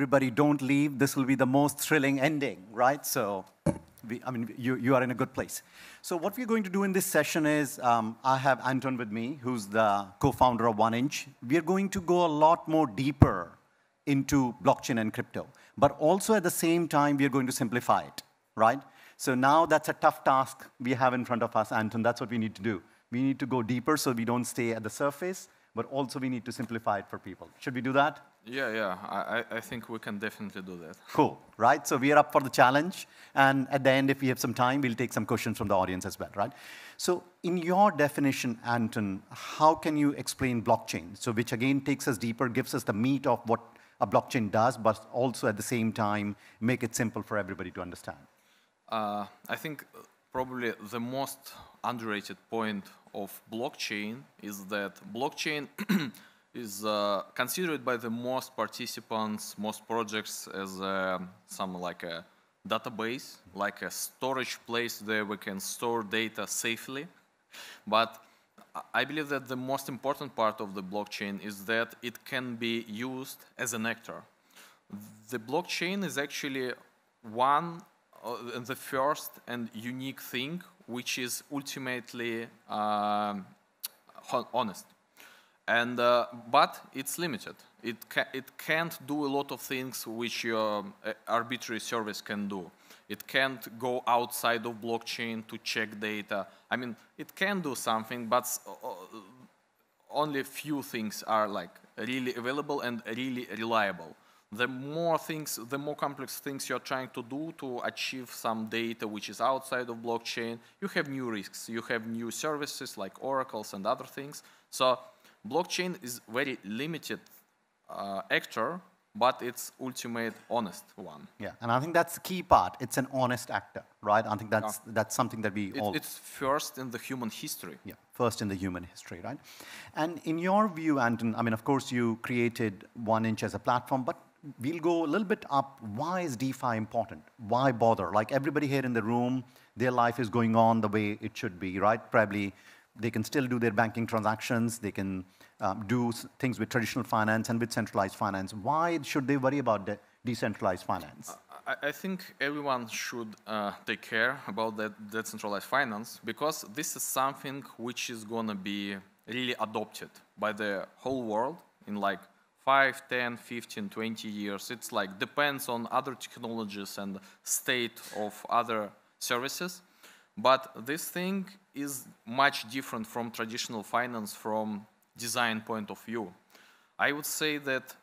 everybody, don't leave. This will be the most thrilling ending, right? So, you are in a good place. So what we're going to do in this session is, I have Anton with me, who's the co-founder of 1inch. We're going to go a lot more deeper into blockchain and crypto. But also at the same time, we're going to simplify it, right? So now that's a tough task we have in front of us, Anton. That's what we need to do. We need to go deeper so we don't stay at the surface, but also we need to simplify it for people. Should we do that? Yeah. I think we can definitely do that. Cool, right? So we are up for the challenge. And at the end, if we have some time, we'll take some questions from the audience as well, right? So in your definition, Anton, how can you explain blockchain? So which again takes us deeper, gives us the meat of what a blockchain does, but also at the same time, make it simple for everybody to understand. I think probably the most underrated point of blockchain is that blockchain is considered by the most participants, most projects as some like a database, like a storage place where we can store data safely. But I believe that the most important part of the blockchain is that it can be used as an actor. The blockchain is actually the first and unique thing which is ultimately honest. And but it's limited. It can't do a lot of things which your arbitrary service can do. It can't go outside of blockchain to check data. I mean, it can do something, but only a few things are like really available and really reliable. The more complex things you're trying to do to achieve some data which is outside of blockchain, you have new risks. You have new services like oracles and other things. So blockchain is very limited actor, but it's ultimate honest one. Yeah, and I think that's the key part. It's an honest actor, right? I think that's something that it's first in the human history. Yeah, first in the human history, right? And in your view, Anton, I mean, of course, you created 1inch as a platform, but we'll go a little bit up. Why is DeFi important? Why bother? Like everybody here in the room, their life is going on the way it should be, right? Probably they can still do their banking transactions. They can do things with traditional finance and with centralized finance. Why should they worry about decentralized finance? I think everyone should take care about that decentralized finance, because this is something which is going to be really adopted by the whole world in like 5, 10, 15, 20 years. It's like depends on other technologies and state of other services. But this thing is much different from traditional finance from design point of view. I would say that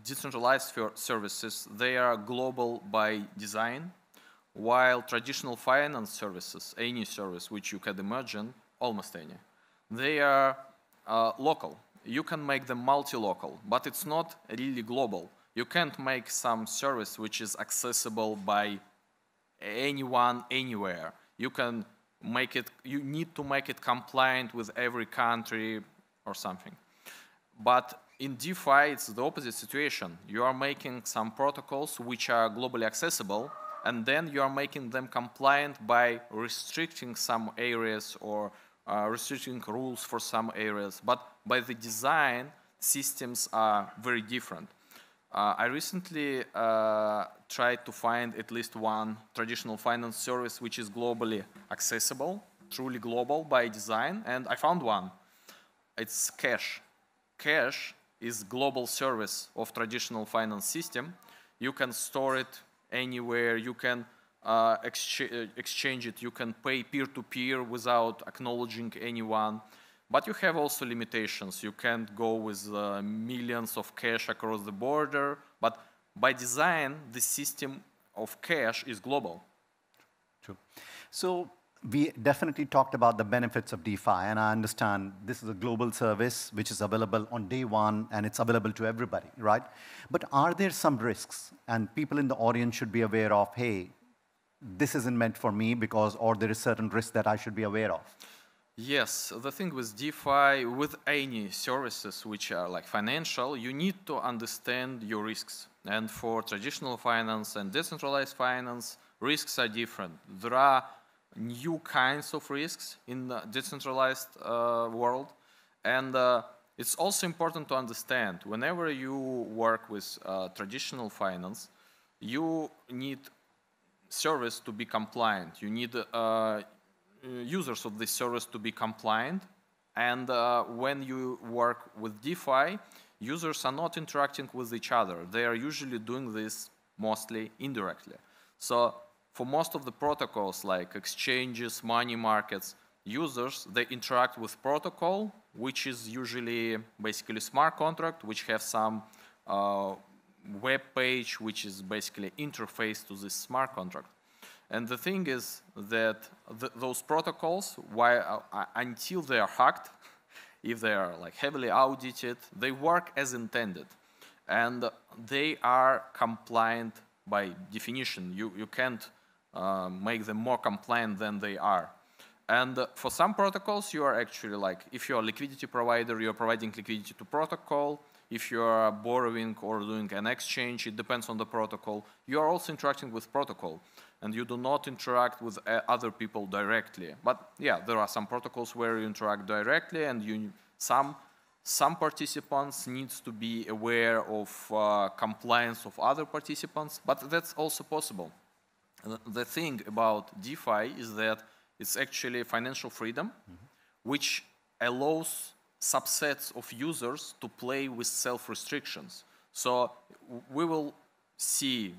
decentralized services, they are global by design, while traditional finance services, any service which you can imagine, almost any, they are local. You can make them multi-local, but it's not really global. You can't make some service which is accessible by anyone, anywhere. You can make it, you need to make it compliant with every country or something. But in DeFi, it's the opposite situation. You are making some protocols which are globally accessible, and then you are making them compliant by restricting some areas or restricting rules for some areas. But by the design, systems are very different. I recently tried to find at least one traditional finance service which is globally accessible, truly global by design, and I found one. It's Cash. Cash is global service of traditional finance system. You can store it anywhere. You can exchange it. You can pay peer-to-peer without acknowledging anyone. But you have also limitations. You can't go with millions of cash across the border. But by design, the system of cash is global. True. So we definitely talked about the benefits of DeFi, and I understand this is a global service which is available on day one, and it's available to everybody, right? But are there some risks? And people in the audience should be aware of, hey, this isn't meant for me because, or there is certain risk that I should be aware of. Yes, the thing with DeFi, with any services which are like financial, you need to understand your risks. And for traditional finance and decentralized finance, risks are different. There are new kinds of risks in the decentralized world. And it's also important to understand, whenever you work with traditional finance, you need service to be compliant. You need users of this service to be compliant. And when you work with DeFi, users are not interacting with each other. They are usually doing this mostly indirectly. So for most of the protocols like exchanges, money markets, users, they interact with protocol, which is usually basically smart contract, which have some web page, which is basically interface to this smart contract. And the thing is that those protocols, until they are hacked, if they are like heavily audited, they work as intended. And they are compliant by definition. You can't make them more compliant than they are. And for some protocols, you are actually like, if you're a liquidity provider, you're providing liquidity to protocol. If you're borrowing or doing an exchange, it depends on the protocol. You are also interacting with protocol, and you do not interact with other people directly. But yeah, there are some protocols where you interact directly, and some participants needs to be aware of compliance of other participants, but that's also possible. The thing about DeFi is that it's actually financial freedom, which allows subsets of users to play with self-restrictions. So we will see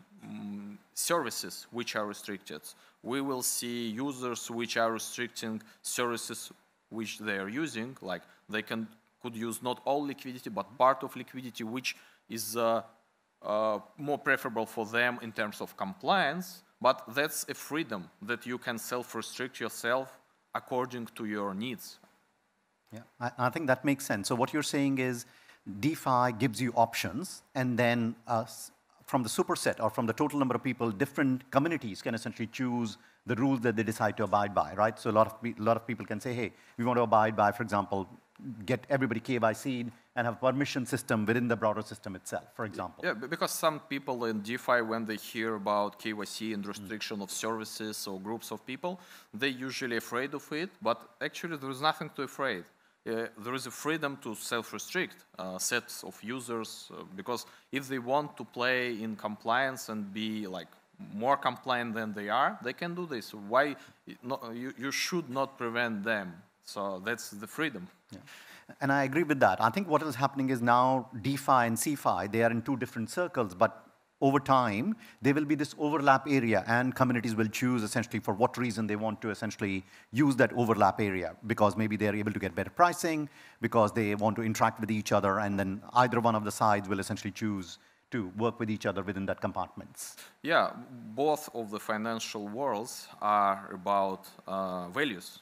services which are restricted. We will see users which are restricting services which they are using, like they could use not all liquidity, but part of liquidity, which is more preferable for them in terms of compliance. But that's a freedom that you can self-restrict yourself according to your needs. Yeah, I think that makes sense. So what you're saying is DeFi gives you options, and then from the superset or from the total number of people, different communities can essentially choose the rules that they decide to abide by, right? So a lot of people can say, hey, we want to abide by, for example, get everybody KYC'd and have a permission system within the broader system itself, for example. Yeah, because some people in DeFi, when they hear about KYC and restriction of services or groups of people, they're usually afraid of it, but actually there is nothing to afraid. There is a freedom to self-restrict sets of users, because if they want to play in compliance and be like more compliant than they are, they can do this. Why you should not prevent them? So that's the freedom. Yeah. And I agree with that. I think what is happening is now DeFi and CeFi, they are in two different circles, but over time, there will be this overlap area, and communities will choose essentially for what reason they want to essentially use that overlap area, because maybe they're able to get better pricing, because they want to interact with each other, and then either one of the sides will essentially choose to work with each other within that compartments. Yeah, both of the financial worlds are about values.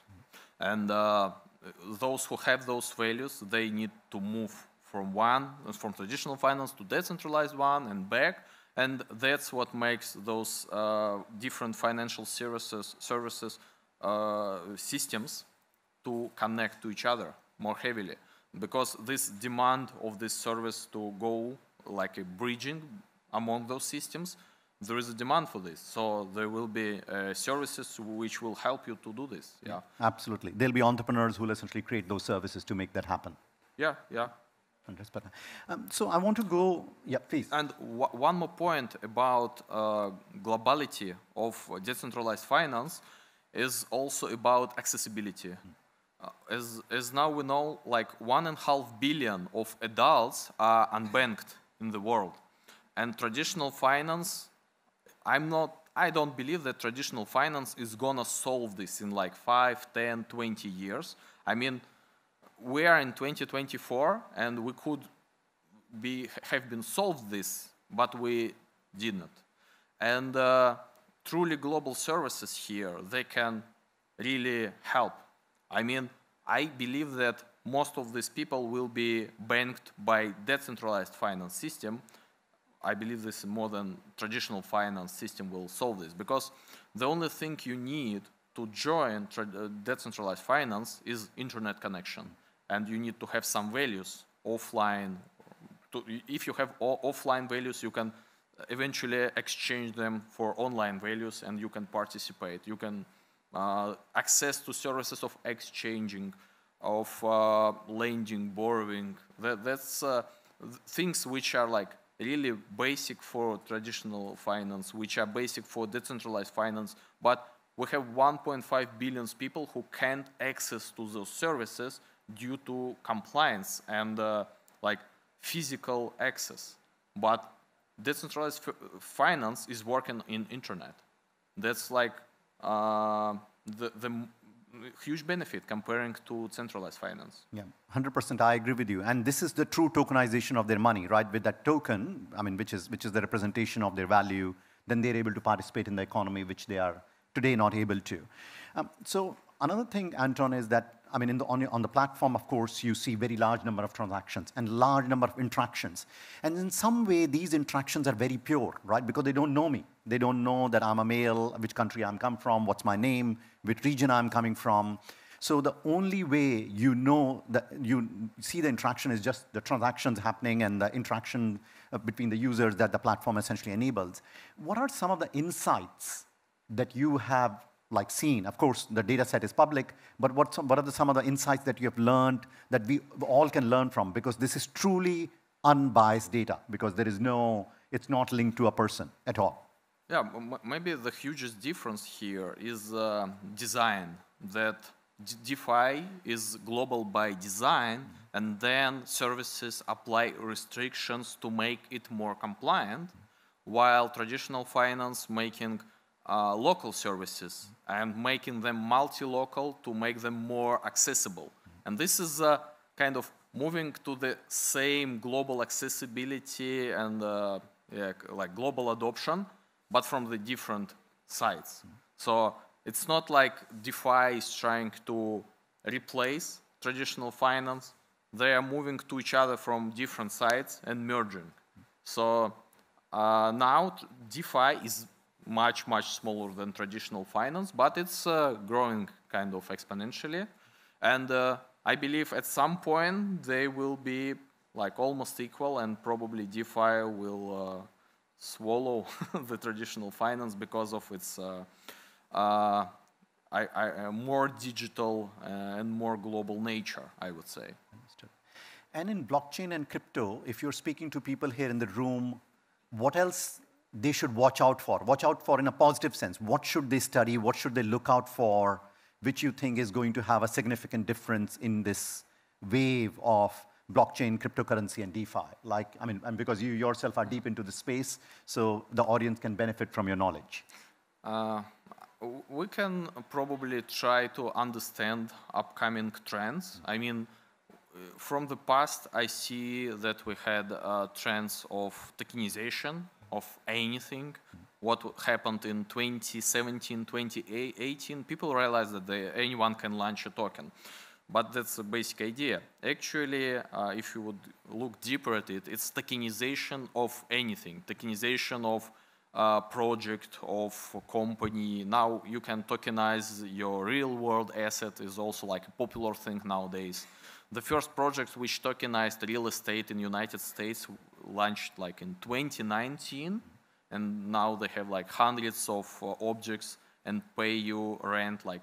And those who have those values, they need to move from traditional finance to decentralized one and back. And that's what makes those different financial services systems to connect to each other more heavily. Because this demand of this service to go like a bridging among those systems, there is a demand for this. So there will be services which will help you to do this. Yeah. Absolutely. There'll be entrepreneurs who will essentially create those services to make that happen. Yeah, yeah. So I want to go, yeah, please. And one more point about globality of decentralized finance is also about accessibility. As now we know, like 1.5 billion of adults are unbanked in the world. And traditional finance, I don't believe that traditional finance is gonna solve this in like 5, 10, 20 years. I mean, we are in 2024, and we could have been solved this, but we didn't. And truly global services here, they can really help. I mean, I believe that most of these people will be banked by decentralized finance system. I believe this more than traditional finance system will solve this, because the only thing you need to join decentralized finance is internet connection. And you need to have some values offline. If you have offline values, you can eventually exchange them for online values, and you can participate. You can access to services of exchanging. of lending, borrowing. That's things which are like really basic for traditional finance, which are basic for decentralized finance. But we have 1.5 billion people who can't access to those services due to compliance and like physical access. But decentralized finance is working in internet. That's like the huge benefit comparing to centralized finance. Yeah, 100% I agree with you. And this is the true tokenization of their money, right? With that token, I mean, which is the representation of their value, then they're able to participate in the economy, which they are today not able to. So another thing, Anton, is that, I mean, on the platform, of course, you see very large number of transactions and large number of interactions. And in some way, these interactions are very pure, right? Because they don't know me. They don't know that I'm a male, which country I'm come from, what's my name, which region I'm coming from. So the only way you know that you see the interaction is just the transactions happening and the interaction between the users that the platform essentially enables. What are some of the insights that you have like seen? Of course, the data set is public, but what are some of the insights that you have learned that we all can learn from? Because this is truly unbiased data, because there is it's not linked to a person at all. Yeah, maybe the hugest difference here is design, that DeFi is global by design, and then services apply restrictions to make it more compliant, while traditional finance making local services and making them multi-local to make them more accessible. And this is kind of moving to the same global accessibility and like global adoption, but from the different sides. So it's not like DeFi is trying to replace traditional finance. They are moving to each other from different sides and merging. So now DeFi is much smaller than traditional finance, but it's growing kind of exponentially. And I believe at some point they will be like almost equal, and probably DeFi will swallow the traditional finance because of its more digital and more global nature, I would say. Understood. And in blockchain and crypto, if you're speaking to people here in the room, what else they should watch out for? Watch out for in a positive sense. What should they study? What should they look out for, which you think is going to have a significant difference in this wave of blockchain, cryptocurrency, and DeFi? Like, I mean, and because you yourself are deep into the space, so the audience can benefit from your knowledge. We can probably try to understand upcoming trends. I mean, from the past, I see that we had trends of tokenization of anything. What happened in 2017, 2018, people realized that anyone can launch a token. But that's a basic idea. Actually, if you would look deeper at it, it's tokenization of anything. Tokenization of project, of company. Now you can tokenize your real world asset is also like a popular thing nowadays. The first project which tokenized real estate in the United States launched like in 2019, and now they have like hundreds of objects and pay you rent like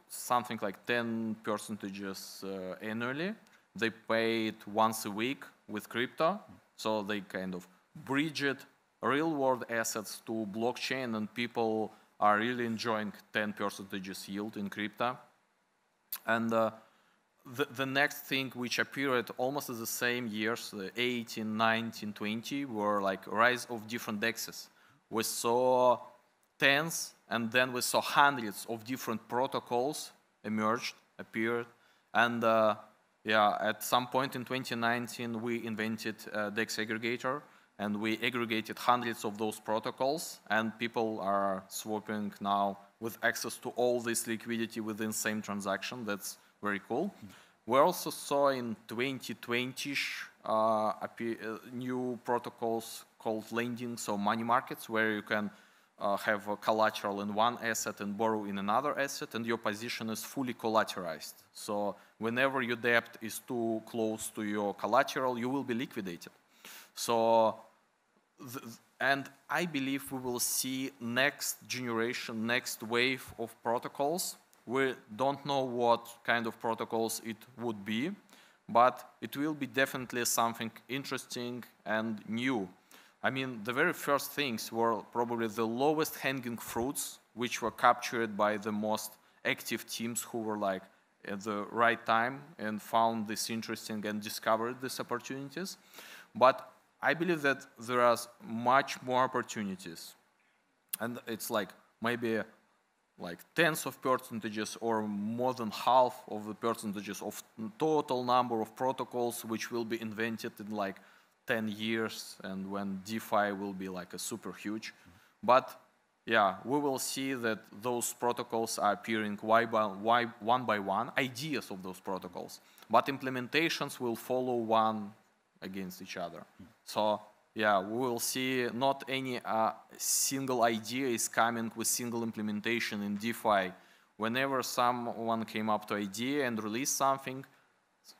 something like 10% annually. They pay it once a week with crypto, so they kind of bridge it, real world assets to blockchain, and people are really enjoying 10% yield in crypto. And the next thing which appeared almost at the same years, 18, 19, 20, were like rise of different DEXs. We saw tens, and then we saw hundreds of different protocols appeared. And yeah, at some point in 2019, we invented DEX aggregator, and we aggregated hundreds of those protocols, and people are swapping now with access to all this liquidity within same transaction. That's very cool. We also saw in 2020 new protocols called lending, so money markets, where you can have a collateral in one asset and borrow in another asset, and your position is fully collateralized. So whenever your debt is too close to your collateral, you will be liquidated. So, and I believe we will see next generation, next wave of protocols We don't know what kind of protocols it would be, but it will be definitely something interesting and new. I mean, the very first things were probably the lowest hanging fruits, which were captured by the most active teams who were like at the right time and found this interesting and discovered these opportunities. But I believe that there are much more opportunities. And it's like maybe like tens of percentages or more than half of the percentages of total number of protocols which will be invented in like 10 years and when DeFi will be like a super huge. But yeah, we will see that those protocols are appearing one by one, ideas of those protocols. But implementations will follow one against each other. So yeah, we will see not any single idea is coming with single implementation in DeFi. Whenever someone came up to idea and released something,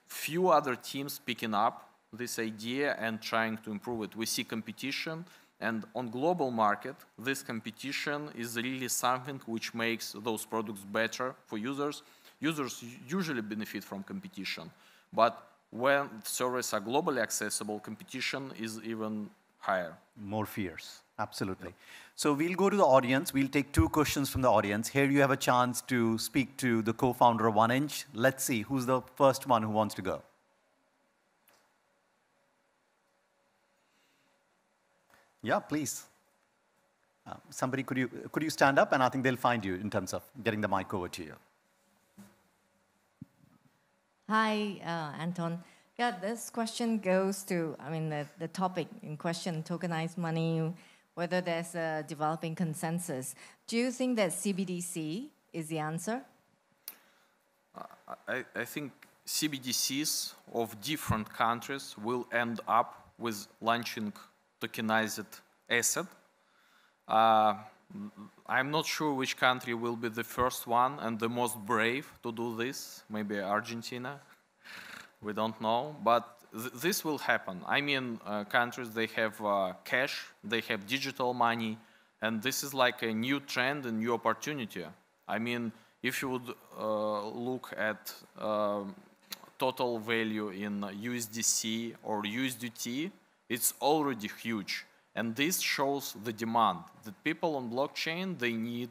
few other teams picking up this idea and trying to improve it. We see competition, and on global market, this competition is really something which makes those products better for users. Users usually benefit from competition, but when servers are globally accessible, competition is even higher. More fierce, absolutely. Yep. So we'll go to the audience. We'll take 2 questions from the audience. Here you have a chance to speak to the co-founder of 1inch. Let's see, who's the first one who wants to go? Yeah, please. Somebody, could you stand up, and I think they'll find you in terms of getting the mic over to you. Hi, Anton. Yeah, this question goes to, I mean, the topic in question, tokenized money, whether there's a developing consensus. Do you think that CBDC is the answer? I think CBDCs of different countries will end up with launching tokenized asset. I'm not sure which country will be the first one and the most brave to do this. Maybe Argentina. We don't know. But this will happen. I mean, countries, they have cash, they have digital money, and this is like a new trend and new opportunity. I mean, if you would look at total value in USDC or USDT, it's already huge. And this shows the demand that people on blockchain, they need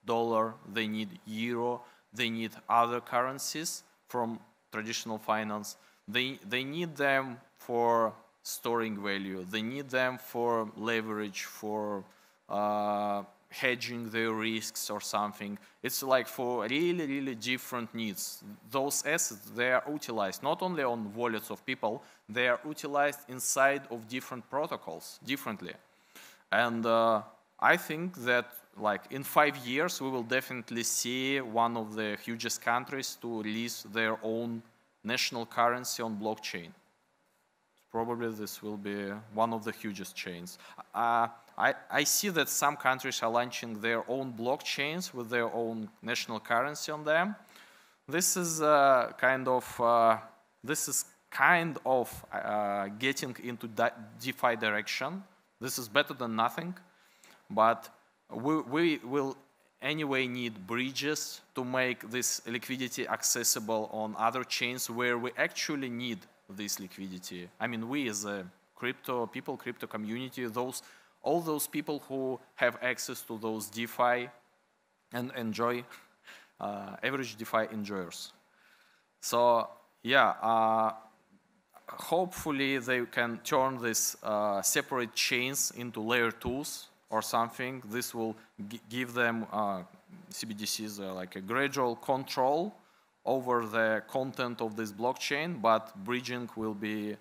dollar, they need euro, they need other currencies from traditional finance. They need them for storing value. They need them for leverage, for hedging their risks or something. It's like for really, really different needs. Those assets, they are utilized not only on wallets of people, they are utilized inside of different protocols differently. And I think that like in 5 years, we will definitely see one of the hugest countries to release their own national currency on blockchain. Probably this will be one of the hugest chains. I see that some countries are launching their own blockchains with their own national currency on them. This is kind of getting into DeFi direction. This is better than nothing, but we will anyway need bridges to make this liquidity accessible on other chains where we actually need this liquidity. I mean, we as a crypto people, crypto community, all those people who have access to those DeFi and enjoy, average DeFi enjoyers. So yeah, hopefully they can turn these separate chains into layer 2s or something. This will give them CBDCs like a gradual control over the content of this blockchain, but bridging will be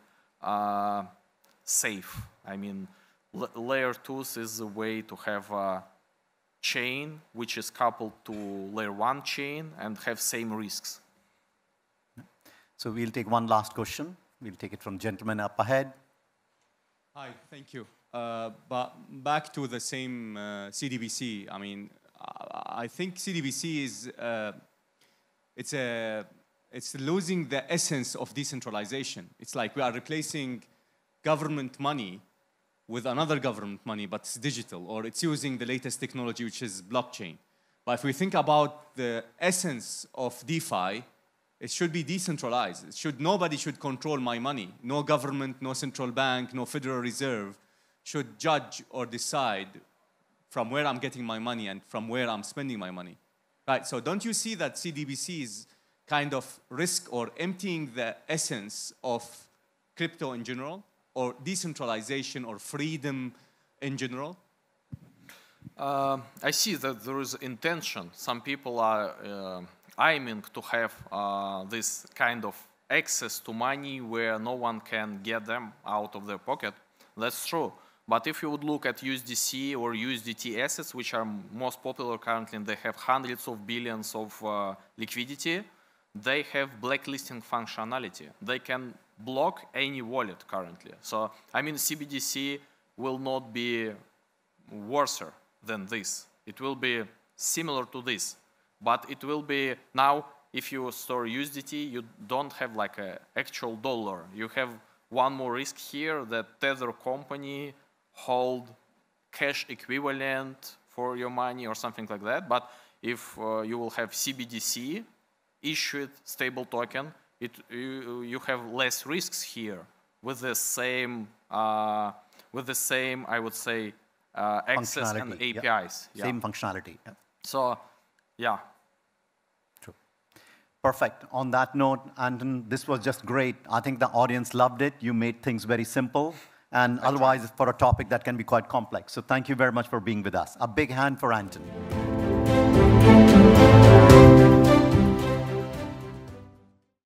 safe. I mean, layer 2s is a way to have a chain which is coupled to layer 1 chain and have same risks. So we'll take one last question. We'll take it from gentleman up ahead. Hi, thank you. But back to the same CDBC. I mean, I think CDBC is it's losing the essence of decentralization. It's like we are replacing government money with another government money, but it's digital, or it's using the latest technology, which is blockchain. But if we think about the essence of DeFi, it should be decentralized. Nobody should control my money. No government, no central bank, no Federal Reserve should judge or decide from where I'm getting my money and from where I'm spending my money. Right, so don't you see that CDBC is kind of risk or emptying the essence of crypto in general, or decentralization or freedom in general? I see that there is intention. Some people are aiming to have this kind of access to money where no one can get them out of their pocket. That's true. But if you would look at USDC or USDT assets, which are most popular currently, and they have hundreds of billions of liquidity, they have blacklisting functionality. They can block any wallet currently. So, I mean, CBDC will not be worse than this. It will be similar to this. But it will be, now, if you store USDT, you don't have like an actual dollar. You have one more risk here that Tether company hold cash equivalent for your money or something like that. But if you will have CBDC, issued stable token, you have less risks here with the same, I would say, access and APIs. Yeah. Same functionality. Yeah. So, yeah. True. Perfect. On that note, Anton, this was just great. I think the audience loved it. You made things very simple. And otherwise, for a topic that can be quite complex. So thank you very much for being with us. A big hand for Anton.